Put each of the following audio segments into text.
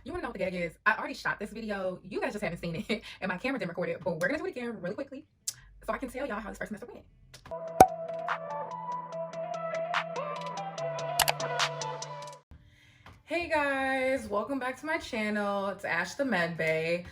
You wanna know what the gag is? I already shot this video. You guys just haven't seen it, and my camera didn't record it, but we're gonna do it again really quickly so I can tell y'all how this first semester went. Hey guys, welcome back to my channel. It's Ash the Med Bae.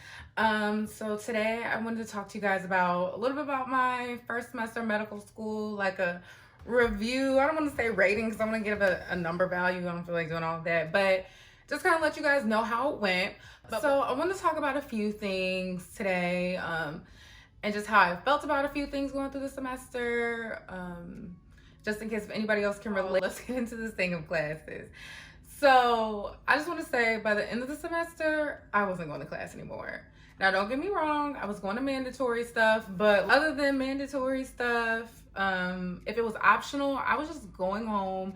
So today I wanted to talk to you guys about a little bit about my first semester of medical school, like a review. I don't want to say rating because I'm gonna give a number value. I don't feel like doing all of that, but just kind of let you guys know how it went. So I want to talk about a few things today, and just how I felt about a few things going through the semester. Just in case if anybody else can relate, let's get into this thing of classes. So I just want to say by the end of the semester, I wasn't going to class anymore. Now, don't get me wrong, I was going to mandatory stuff, but other than mandatory stuff, if it was optional, I was just going home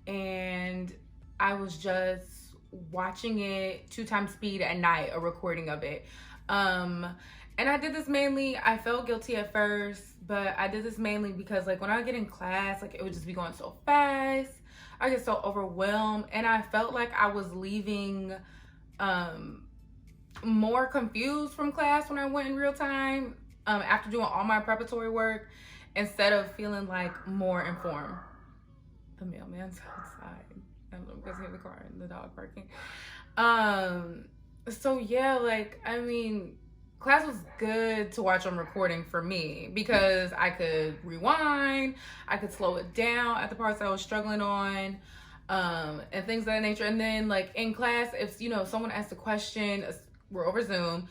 and I was just watching it 2x speed at night, a recording of it. And I did this mainly, I felt guilty at first, but I did this mainly because like when I get in class, like it would just be going so fast. I get so overwhelmed, and I felt like I was leaving more confused from class when I went in real time after doing all my preparatory work instead of feeling like more informed. The mailman's outside. I'm guessing in the car and the dog barking. So yeah, like I mean, class was good to watch on recording for me because I could rewind, I could slow it down at the parts I was struggling on, and things of that nature. And then like in class, if someone asked a question, we're over Zoom,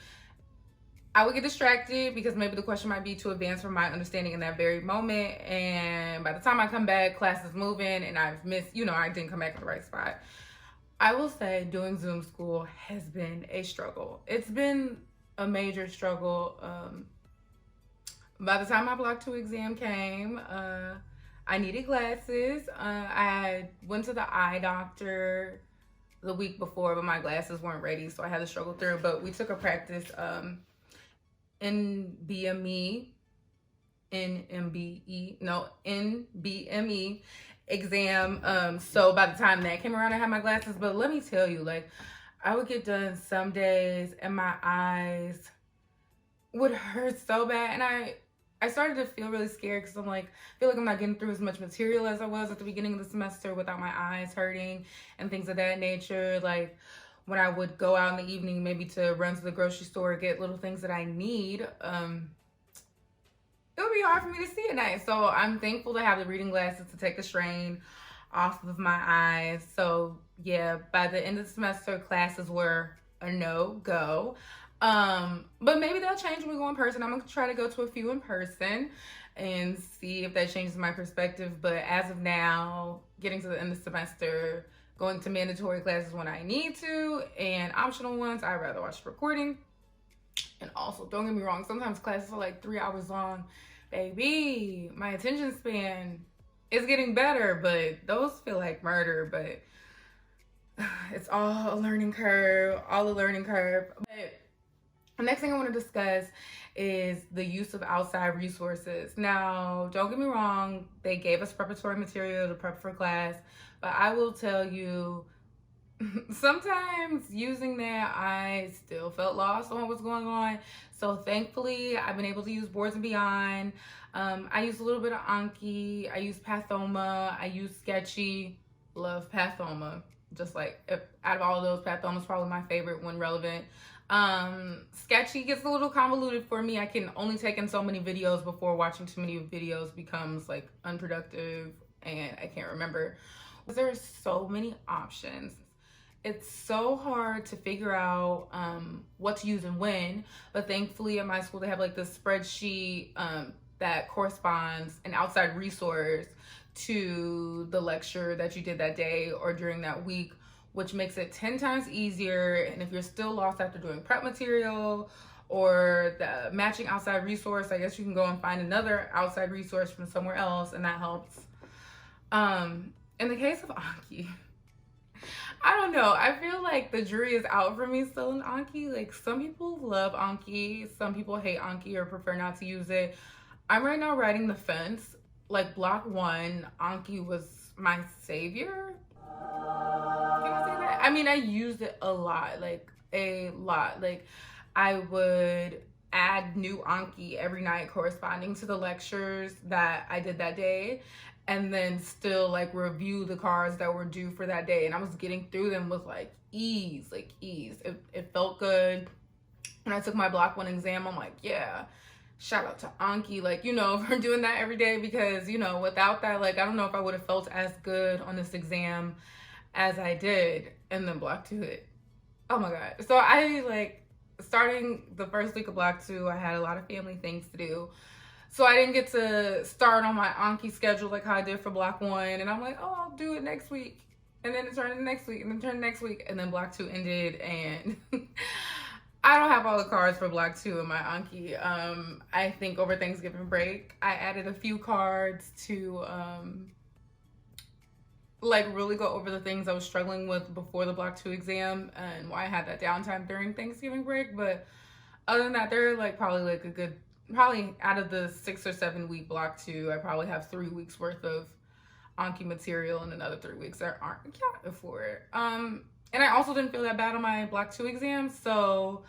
I would get distracted because maybe the question might be too advanced for my understanding in that very moment. And by the time I come back, class is moving and I've missed, I didn't come back in the right spot. I will say doing Zoom school has been a struggle. It's been a major struggle. By the time my Block 2 exam came, I needed glasses. I went to the eye doctor the week before, but my glasses weren't ready, so I had to struggle through. But we took a practice NBME exam. So by the time that came around, I had my glasses. But let me tell you, like, I would get done some days and my eyes would hurt so bad. And I started to feel really scared because I'm like, I feel like I'm not getting through as much material as I was at the beginning of the semester without my eyes hurting and things of that nature. Like when I would go out in the evening, maybe to run to the grocery store, get little things that I need, it would be hard for me to see at night. So I'm thankful to have the reading glasses to take the strain off of my eyes. So yeah, by the end of the semester, classes were a no-go. But maybe they'll change when we go in person. I'm gonna try to go to a few in person and see if that changes my perspective. But as of now, getting to the end of the semester, going to mandatory classes when I need to, and optional ones, I'd rather watch the recording. And also, don't get me wrong, sometimes classes are like 3 hours long. Baby, my attention span is getting better, but those feel like murder. But it's all a learning curve, But the next thing I want to discuss is the use of outside resources. Now, don't get me wrong, they gave us preparatory material to prep for class, but I will tell you, sometimes using that, I still felt lost on what was going on. So thankfully, I've been able to use Boards and Beyond. I use a little bit of Anki. I use Pathoma. I use Sketchy. Love Pathoma. Just like, out of all of those, Pathoma's probably my favorite when relevant. Sketchy gets a little convoluted for me. I can only take in so many videos before watching too many videos becomes like unproductive and I can't remember. There are so many options. It's so hard to figure out what to use and when, but thankfully at my school they have like this spreadsheet that corresponds an outside resource to the lecture that you did that day or during that week, which makes it 10 times easier. And if you're still lost after doing prep material or the matching outside resource, I guess you can go and find another outside resource from somewhere else, and that helps. In the case of Anki, I don't know. I feel like the jury is out for me still in Anki. Like some people love Anki, some people hate Anki or prefer not to use it. I'm right now riding the fence. Like Block 1, Anki was my savior. Can I say that? I mean, I used it a lot. Like a lot. Like, I would add new Anki every night corresponding to the lectures that I did that day, and then still like review the cards that were due for that day. And I was getting through them with like ease, like ease. It felt good. When I took my block one exam, I'm like, yeah, shout out to Anki, like, you know, for doing that every day, because, you know, without that, like, I don't know if I would have felt as good on this exam as I did. And then block two hit. Oh my God. So I like, starting the first week of block two, I had a lot of family things to do. So I didn't get to start on my Anki schedule like how I did for block one. And I'm like, oh, I'll do it next week. And then it turned to next week, and then turned next week. And then block two ended, and I don't have all the cards for block two in my Anki. I think over Thanksgiving break, I added a few cards to like really go over the things I was struggling with before the block two exam and why I had that downtime during Thanksgiving break. But other than that, they're like probably like a good, probably out of the 6 or 7 week block two, I probably have 3 weeks worth of Anki material and another 3 weeks that aren't accounted for it. And I also didn't feel that bad on my block two exam. So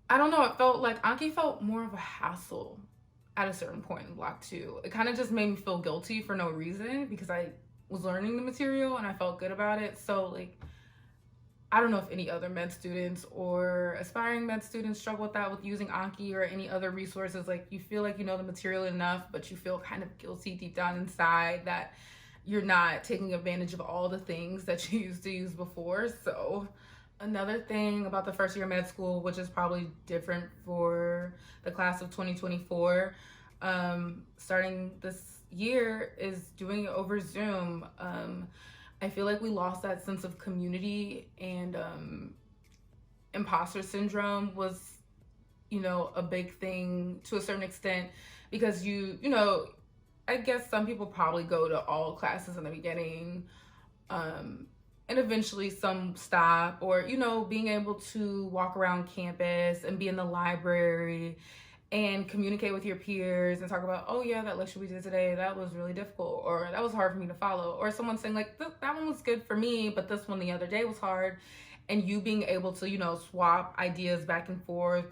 I don't know, it felt like Anki felt more of a hassle at a certain point in block two. It kind of just made me feel guilty for no reason, because I was learning the material and I felt good about it. So like, I don't know if any other med students or aspiring med students struggle with that, with using Anki or any other resources. Like, you feel like you know the material enough, but you feel kind of guilty deep down inside that you're not taking advantage of all the things that you used to use before. So another thing about the first year of med school, which is probably different for the class of 2024, starting this year, is doing it over Zoom. I feel like we lost that sense of community, and imposter syndrome was, you know, a big thing to a certain extent, because you know, I guess some people probably go to all classes in the beginning, and eventually some stop, or, you know, being able to walk around campus and be in the library and communicate with your peers and talk about, oh yeah, that lecture we did today, that was really difficult, or that was hard for me to follow, or someone saying like, that one was good for me, but this one the other day was hard. And you being able to, you know, swap ideas back and forth,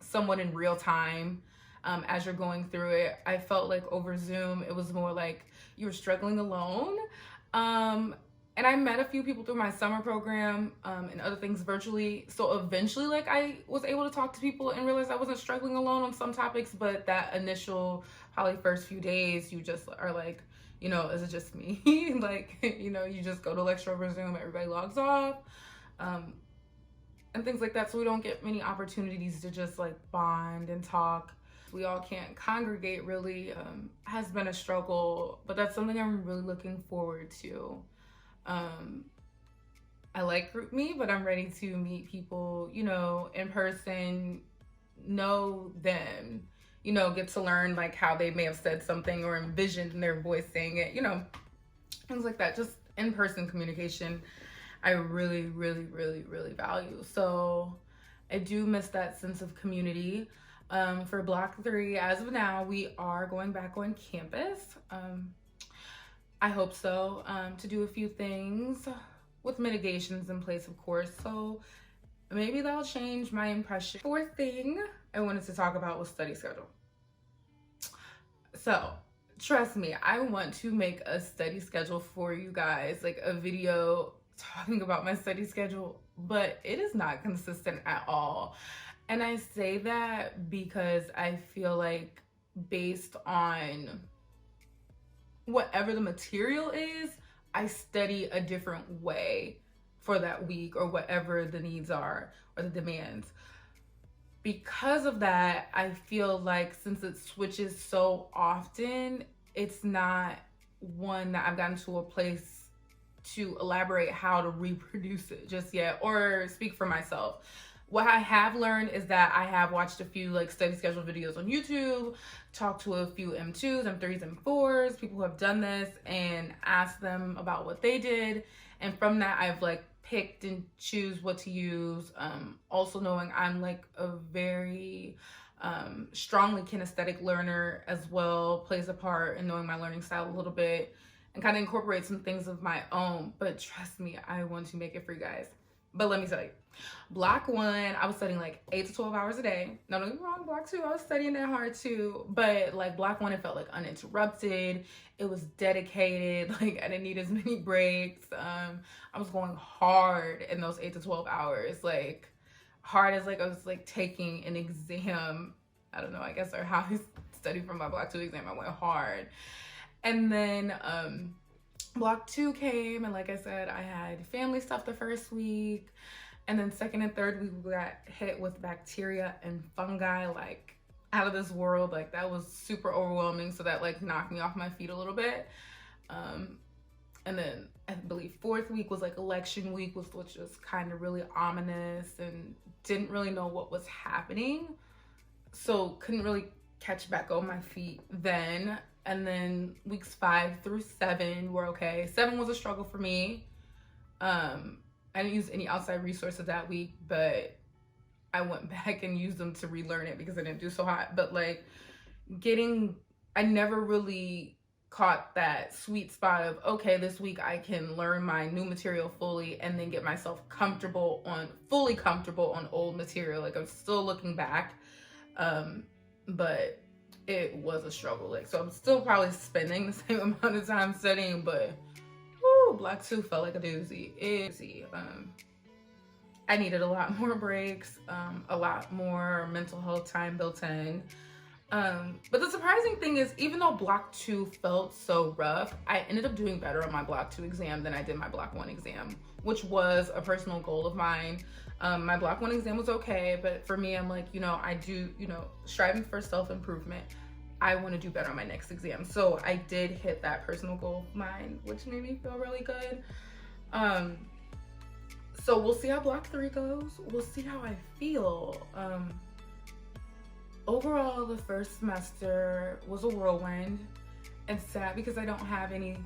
somewhat in real time, as you're going through it. I felt like over Zoom, it was more like you were struggling alone. And I met a few people through my summer program, and other things virtually. So eventually, like, I was able to talk to people and realize I wasn't struggling alone on some topics. But that initial, probably first few days, you just are like, you know, is it just me? Like, you know, you just go to lecture over Zoom, everybody logs off, and things like that. So we don't get many opportunities to just like bond and talk. We all can't congregate really, has been a struggle, but that's something I'm really looking forward to. I like GroupMe, but I'm ready to meet people, you know, in person, know them, you know, get to learn like how they may have said something or envisioned their voice saying it, you know, things like that. Just in-person communication, I really, really, really, really value. So I do miss that sense of community. For block 3, as of now, we are going back on campus. I hope so, to do a few things with mitigations in place, of course. So maybe that'll change my impression. Fourth thing I wanted to talk about was study schedule. So trust me, I want to make a study schedule for you guys, like a video talking about my study schedule, but it is not consistent at all. And I say that because I feel like, based on whatever the material is, I study a different way for that week, or whatever the needs are or the demands. Because of that, I feel like since it switches so often, it's not one that I've gotten to a place to elaborate how to reproduce it just yet, or speak for myself. What I have learned is that I have watched a few like study schedule videos on YouTube, talked to a few M2s, M3s, M4s, people who have done this, and asked them about what they did. And from that, I've like picked and choose what to use. Also knowing I'm like a very strongly kinesthetic learner as well, plays a part in knowing my learning style a little bit, and kind of incorporate some things of my own. But trust me, I want to make it for you guys. But let me tell you, block 1, I was studying like 8 to 12 hours a day. No, don't get me wrong, block 2, I was studying that hard too. But like block 1, it felt like uninterrupted. It was dedicated. Like I didn't need as many breaks. I was going hard in those 8 to 12 hours. Like hard as like I was like taking an exam. I don't know, I guess, or how I studied for my block 2 exam. I went hard. And then block 2 came, and like I said, I had family stuff the first week, and then second and third week we got hit with bacteria and fungi like out of this world. Like that was super overwhelming, so that like knocked me off my feet a little bit. And then I believe fourth week was like election week, which was kind of really ominous, and didn't really know what was happening, so couldn't really catch back on my feet then. And then weeks 5 through 7 were okay. 7 was a struggle for me. I didn't use any outside resources that week, but I went back and used them to relearn it because I didn't do so hot. But like I never really caught that sweet spot of, okay, this week I can learn my new material fully and then get myself fully comfortable on old material. Like I'm still looking back, but it was a struggle. Like, so I'm still probably spending the same amount of time studying, but woo, block 2 felt like a doozy. I needed a lot more breaks, a lot more mental health time built in. But the surprising thing is, even though block 2 felt so rough, I ended up doing better on my block 2 exam than I did my block 1 exam, which was a personal goal of mine. My block 1 exam was okay, but for me, I'm like, I do, striving for self-improvement. I want to do better on my next exam. So I did hit that personal goal of mine, which made me feel really good. So we'll see how block 3 goes. We'll see how I feel. Overall, the first semester was a whirlwind and sad because I don't have any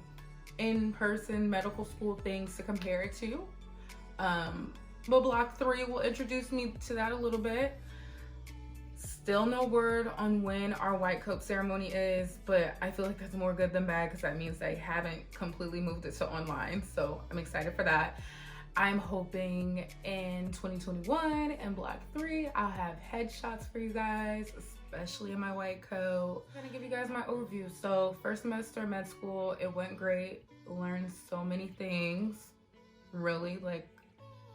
in-person medical school things to compare it to. But block 3 will introduce me to that a little bit. Still no word on when our white coat ceremony is, but I feel like that's more good than bad because that means they haven't completely moved it to online. So I'm excited for that. I'm hoping in 2021 and block 3, I'll have headshots for you guys, especially in my white coat. I'm gonna give you guys my overview. So first semester med school, it went great. Learned so many things. Really, like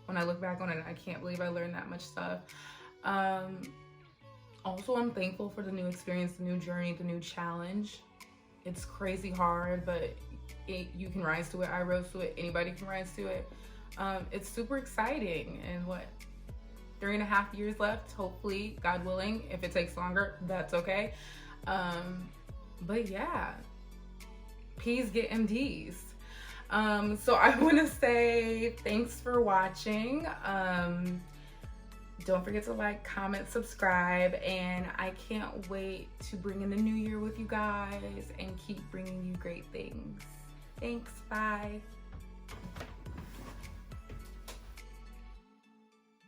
when I look back on it, I can't believe I learned that much stuff. Also, I'm thankful for the new experience, the new journey, the new challenge. It's crazy hard, but you can rise to it. I rose to it. Anybody can rise to it. It's super exciting, and 3.5 years left, hopefully, God willing. If it takes longer, that's okay. But yeah, P's get MDs. So I want to say thanks for watching. Don't forget to like, comment, subscribe, and I can't wait to bring in the new year with you guys and keep bringing you great things. Thanks, bye.